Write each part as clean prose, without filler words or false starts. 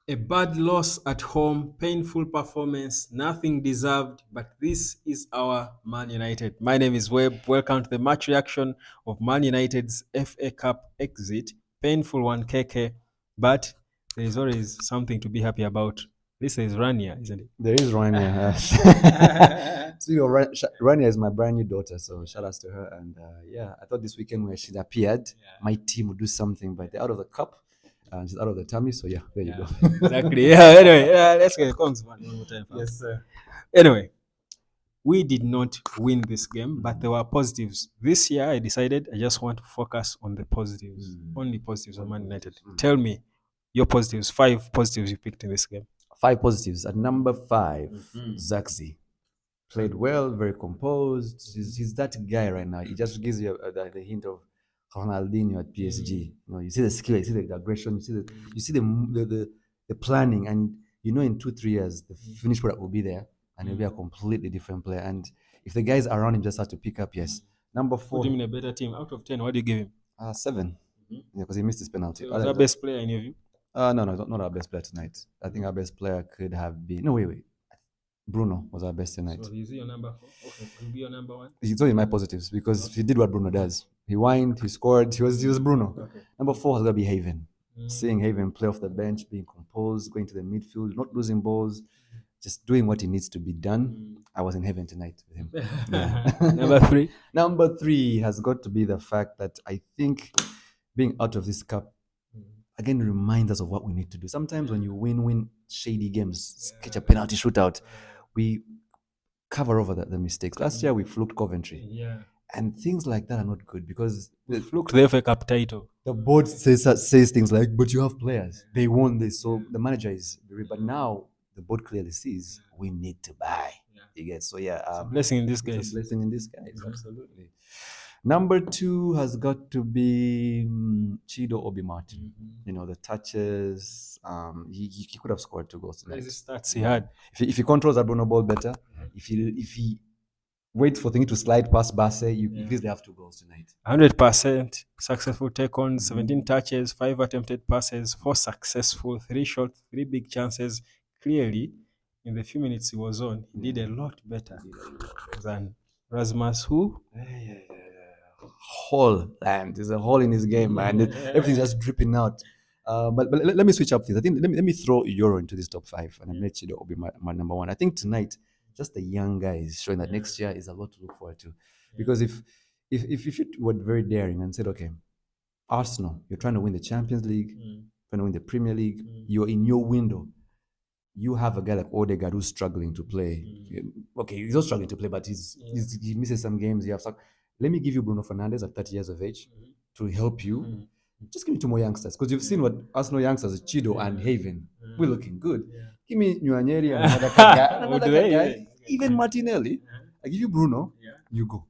A bad loss at home, painful performance, nothing deserved, but this is our Man United. My name is Webb. Welcome to the match reaction of Man United's FA Cup exit. Painful one, KK, but there is always something to be happy about. This is Rania, isn't it? There is Rania. So Rania is my brand new daughter, so shout outs to her. And yeah, I thought this weekend when she appeared, my team would do something, but they're out of the cup and she's out of the tummy. So yeah, there you go. Exactly. Yeah, anyway, let's get Kongs one more time. Yes, sir. Anyway, we did not win this game, but there were positives. This year, I decided I just want to focus on the positives, only positives on Man United. Tell me your positives, 5 positives you picked in this game. 5 positives. At number 5, Zirkzee. Played well, very composed. He's that guy right now. He just gives you the hint of Ronaldinho at PSG. You see the skill, you see the aggression, you see the planning, and in 2 3 years the finished product will be there, and he'll be a completely different player. And if the guys around him just have to pick up, yes. Number Put 4, him in a better team. Out of 10, what do you give him? 7, yeah, because he missed his penalty. So was our best player in your view? No, not our best player tonight. I think our best player could have been. No, wait. Bruno was our best tonight. So is he your number 4? Okay, he'll be your number 1. He's only my positives because he did what Bruno does. He whined, he scored, he was Bruno. Okay. Number 4 has got to be Haven. Seeing Haven play off the bench, being composed, going to the midfield, not losing balls, just doing what he needs to be done. I was in heaven tonight with him. Yeah. Number 3? Number 3 has got to be the fact that I think being out of this cup again reminds us of what we need to do. Sometimes when you win shady games, catch a penalty shootout, we cover over the mistakes. Last year we fluked Coventry. Yeah. And things like that are not good because Look, the FA Cup title. the board says things like, but you have players. They won this. So the manager is, but now the board clearly sees we need to buy. You get, so yeah. It's a blessing in It's disguise. a blessing in disguise, absolutely. Number 2 has got to be Chido Obi Martin. The touches. He could have scored 2 goals tonight. Crazy stats he had. If he controls that Bruno ball better, if he waits for things to slide past Basse, you at least they have 2 goals tonight. 100% successful take-ons, 17 touches, 5 attempted passes, 4 successful, 3 shots, 3 big chances. Clearly, in the few minutes he was on, he did a lot better than Rasmus, who? Hole, and there's a hole in his game, man. Everything's just dripping out. But let me switch up things. I think let me throw Euro into this top 5, and I let Chido be my number 1. I think tonight, just the young guys showing that next year is a lot to look forward to. Because if you were very daring and said, okay, Arsenal, you're trying to win the Champions League, trying to win the Premier League, you're in your window. You have a guy like Odegaard who's struggling to play. Okay, he's not struggling to play, but he misses some games. Let me give you Bruno Fernandes at 30 years of age to help you. Just give me 2 more youngsters because you've seen what Arsenal youngsters, Chido and Haven, we're looking good. Give me Nwaneri and another guy, even Martinelli. I give you Bruno, you go.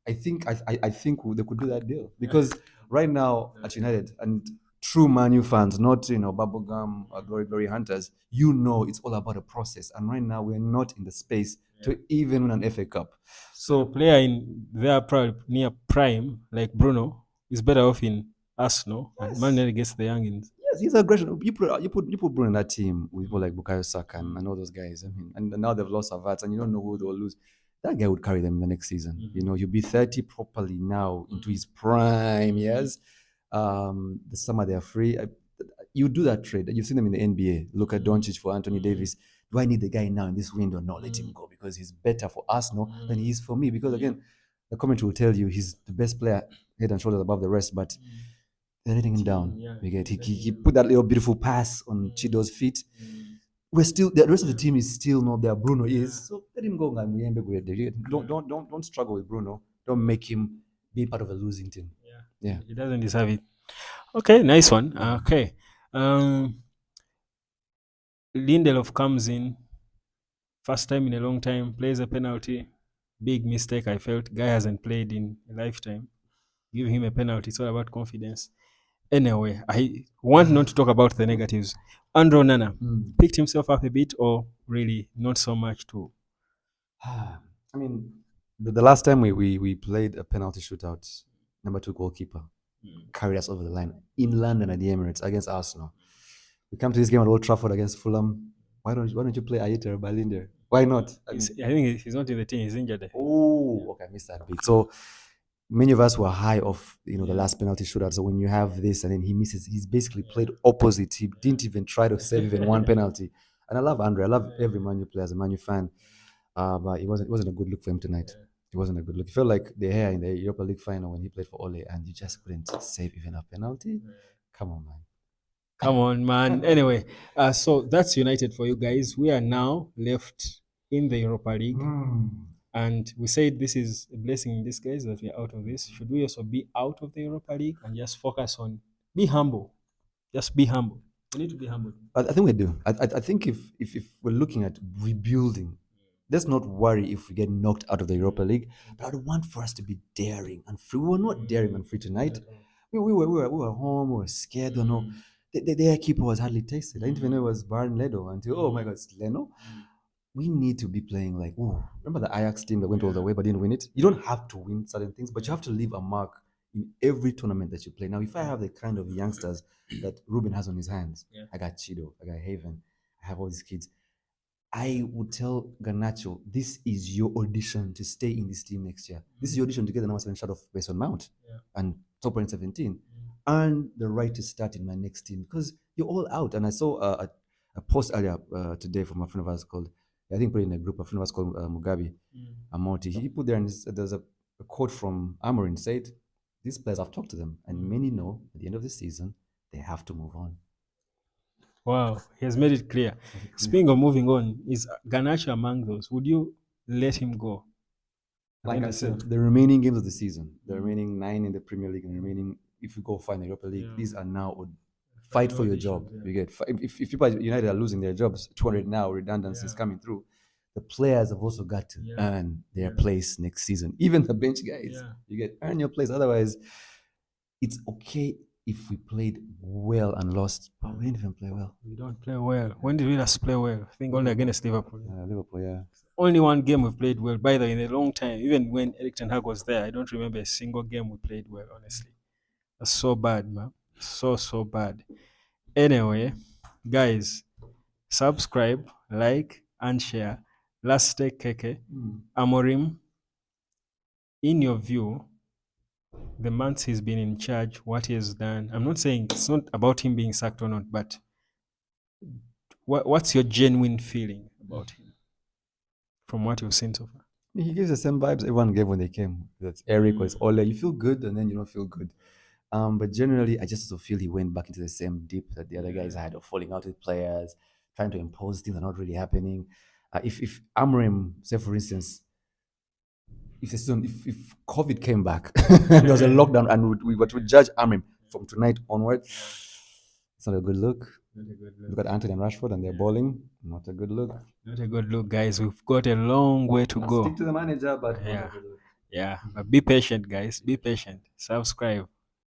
I think they could do that deal because right now at United and true Man U fans, not bubblegum or glory hunters, it's all about a process. And right now we're not in the space to even win an FA Cup. So, a player in their near prime, like Bruno, is better off in Arsenal. Yes. Man United gets the youngins. Yes, he's aggression. You put Bruno in that team with people like Bukayo Saka and all those guys. I mean, and now they've lost Havertz, and you don't know who they'll lose. That guy would carry them in the next season. He'll be 30 properly now into his prime years. The summer they're free. You do that trade. You've seen them in the NBA. Look at Doncic for Anthony Davis. Do I need the guy now in this window? No, let him go because he's better for Arsenal than he is for me. Because again, the commentary will tell you he's the best player, head and shoulders above the rest, but they're letting him down. He put that little beautiful pass on Chido's feet. We're still the rest of the team is still not there. Bruno is, so let him go. Don't struggle with Bruno. Don't make him be part of a losing team. Yeah. He doesn't deserve it. Okay, nice one. Okay. Lindelof comes in, first time in a long time, plays a penalty. Big mistake, I felt. Guy hasn't played in a lifetime. Give him a penalty. It's all about confidence. Anyway, I want not to talk about the negatives. Andrew Nana picked himself up a bit, or really not so much too. I mean, the last time we played a penalty shootout, number 2 goalkeeper carried us over the line in London at the Emirates against Arsenal. We come to this game at Old Trafford against Fulham. Why don't you play Aita or Balinder? Why not? I mean, I think he's not in the team. He's injured. I think. oh, okay, I missed that bit. So many of us were high off, the Yeah. last penalty shootout. So when you have this and then he misses, he's basically played opposite. He didn't even try to save even one penalty. And I love Andre. I love every Manu player as a Manu fan. But it wasn't a good look for him tonight. It wasn't a good look. It felt like the hair in the Europa League final when he played for Ole, and you just couldn't save even a penalty. Come on, man. Come on, man. Anyway, so that's United for you guys. We are now left in the Europa League. And we said this is a blessing in disguise that we are out of this. Should we also be out of the Europa League and just focus on be humble? Just be humble. We need to be humble. I think we do. I think if we're looking at rebuilding, let's not worry if we get knocked out of the Europa League. But I'd want for us to be daring and free. We were not daring and free tonight. We were home. We were scared. Don't know. Their keeper was hardly tasted. I didn't even know it was Baron Ledo until oh my God, it's Leno. We need to be playing like, oh, remember the Ajax team that went all the way but didn't win it? You don't have to win certain things, but you have to leave a mark in every tournament that you play. Now, if I have the kind of youngsters that Ruben has on his hands, I got Chido, I got Haven, I have all these kids. I would tell Garnacho, this is your audition to stay in this team next year. This is your audition to get the number 7 shot of Mason Mount and top point 17. And the right to start in my next team because you're all out. And I saw a post earlier today from a friend of ours called, I think put in a group, a friend of ours called Mugabi Amoti. He put there, and there's a quote from Amorin said, these players, I've talked to them, and many know at the end of the season, they have to move on. Wow, he has made it clear. Speaking of moving on, is Garnacho among those? Would you let him go? Like I said, the remaining games of the season, the remaining 9 in the Premier League and the remaining, if you go find the Europa League, these are now fight for your job. You get if people at United are losing their jobs, 200 now, redundancies coming through. The players have also got to earn their place next season. Even the bench guys, you get earn your place. Otherwise, it's okay if we played well and lost, but we didn't even play well. We don't play well. When did we last play well? I think only against Liverpool. Liverpool, yeah. Only one game we've played well. By the way, in a long time, even when Eric Ten Hag was there, I don't remember a single game we played well, honestly. That's so bad, man. So bad. Anyway, guys, subscribe, like, and share. Last take Keke. Amorim, in your view, the months he's been in charge, what he has done. I'm not saying it's not about him being sacked or not, but what's your genuine feeling about him from what you've seen so far? He gives the same vibes everyone gave when they came. That's Eric or it's Ole. You feel good and then you don't feel good. But generally, I just also feel he went back into the same dip that the other guys had of falling out with players, trying to impose things that are not really happening. If Amram, say for instance, if COVID came back, there was a lockdown, and we were to judge Amram from tonight onward, it's not a good look. Not a good Look at Anthony and Rashford, and they're balling. Not a good look. Not a good look, guys. We've got a long way to go. Stick to the manager, but not Yeah. a good look. Yeah. But be patient, guys. Be patient. Subscribe.